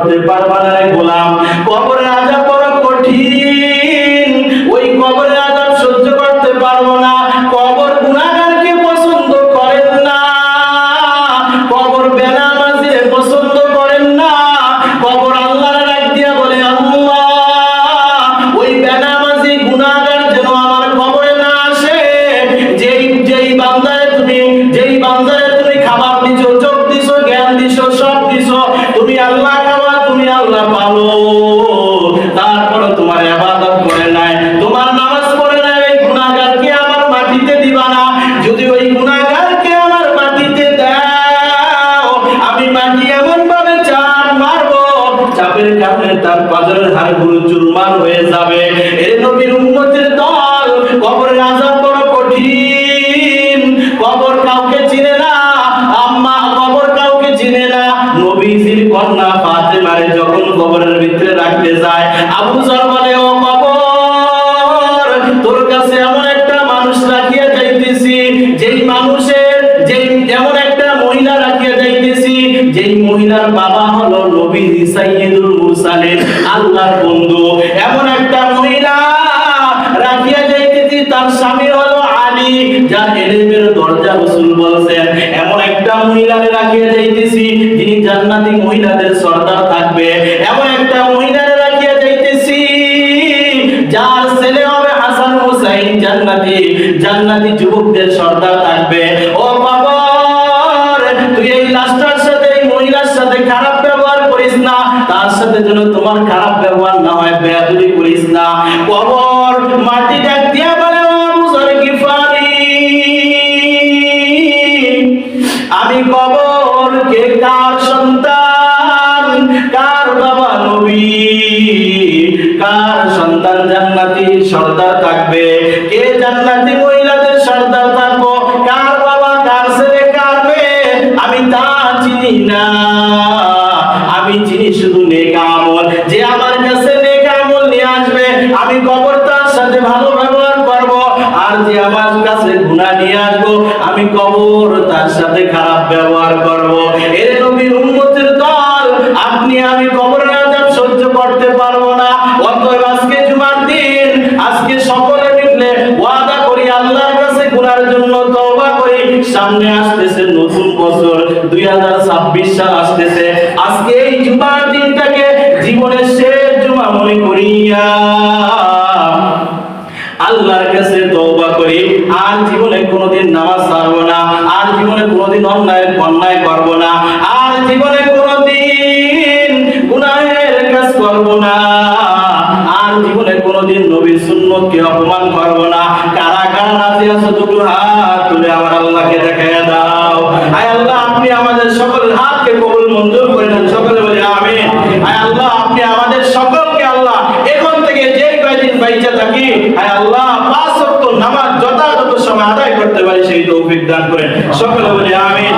গোলাম কবরের আযাব বড় কঠিন, ওই কবরের আযাব সহ্য করতে পারবো না। কবর গুনাহগারকে পছন্দ করেন না, কবর বেনামাজিকে পছন্দ করেন না। কবর আল্লাহর ডাক দিয়া বলে, আল্লাহ ওই বেনামাজি গুনাহগার যেন আমার কবরে না আসে। যেই বান্দারে তুমি খাবার দিছো, চোখ দিছো, জ্ঞান দিছো, সব দিছো, তুমি আল্লাহ খাওয়া, তুমি আল্লাহ পালো, তারপরে তোমার ইবাদত করে নাই, তোমার নামাজ পড়ে নাই, ওই গুনাহগারকে আমার মাটিতে দিবা না। যদি ওই গুনাহগারকে আমার মাটিতে দাও, আমি মাটি এমন ভাবে চাপ মারবো, চাপের কারণে তার পাজরের হাড়গুলো চুরমার হয়ে যাবে। এর নবীর উম্মতের দল, কবরের আযাব বড় কঠিন। কবর কাউকে চিনে না, আম্মা কবর কাউকে চিনে না। নবীজির কন্যা ফাতেমারে যখন কবরের ভিতরে রাখতে যায়, আবু যর বলে, ও কবর, তোর কাছে এমন একটা মানুষ রাখিয়া যাইতেছি, এমন একটা মহিলা রাখিয়া যাইতেছি, যেই মহিলার বাবা হলো নবীজি সাইয়্যিদুল মুরসালিন, আল্লাহর বন্ধু। এমন একটা মহিলা রাখিয়া যাইতেছি, তার স্বামী হলো আলী, যার ইলমের দরজা রাসূল বলেছেন। এমন একটা মহিলাকে রাখিয়া যাইতেছি, যিনি জান্নাতি মহিলাদের সর্দার থাকবে। এমন একটা মহিলাকে রাখিয়া যাইতেছি, যার ছেলে হবে হাসান হুসাইন, জান্নাতি যুবকদের সর্দার থাকবে। ও কবর, তুই এই লাশটার সাথে, এই মহিলার সাথে খারাপ ব্যবহার করিস না, তার সাথে যেন তোমার খারাপ ব্যবহার না হয়, বেয়াদবি করিস না। কবর মাটি ডাক দিয়া বলে, ও আবু যর গিফারি, আমি কবর কে কার সন্তান, কার বাবা নবী, কার সন্তান জান্নাতি সর্দার থাকবে, কে জান্নাতি মহিলাদের সর্দার থাকবো, কার বাবা, কার ছেলে, কার মেয়ে, আমি তা চিনি না। আমি চিনি শুধু নেক আমল। যে আমার কাছে নেক আমল নিয়ে আসবে, আমি কবর তার সাথে ভালো ব্যবহার করব। আর যে আমার কাছে গুনাহ নিয়ে আসবো, আমি কবর তার সাথে খারাপ ব্যবহার করব। এর নবীর উম্মতের দল, আপনি আমি কবরের আযাব সহ্য করতে পারবো না। অতএব আজকে জুমার দিন, আজকে সকলে মিলে ওয়াদা করি, আল্লাহর কাছে গুনাহের জন্য তওবা করি। সামনে আসতেছে নতুন বছর, 2026 সাল আসতেছে। আজকে এই জুমার দিনটাকে জীবনের শেষ জুমা মনে করিয়া আল্লাহর কাছে তওবা করি, আর জীবনে কোনোদিন নামাজ ছাড়বো না, আর জীবনে কোনোদিন অন্যায় করব না, আর জীবনে কোনোদিন গুনাহের কাজ করব না, আর জীবনে কোনোদিন নবীর সুন্নতকে অপমান করব না। কারা কারা রাজি আছো দুটো হাত তুলে আমার আল্লাহকে দেখাইয়া দাও। আয় আল্লাহ, আপনি আমাদের সকলের হাতকে কবুল মঞ্জুর করে নেন, সকলে বলি আমিন। আয় আল্লাহ, আপনি আমাদের সকলকে আল্লাহ এখন থেকে যে কয়দিন বাইচা থাকি, আয় আল্লাহ 5 ওয়াক্ত নামাজ যথাযথ সময় আদায় করতে পারি সেই তৌফিক দান করেন, সকলে বলি আমিন।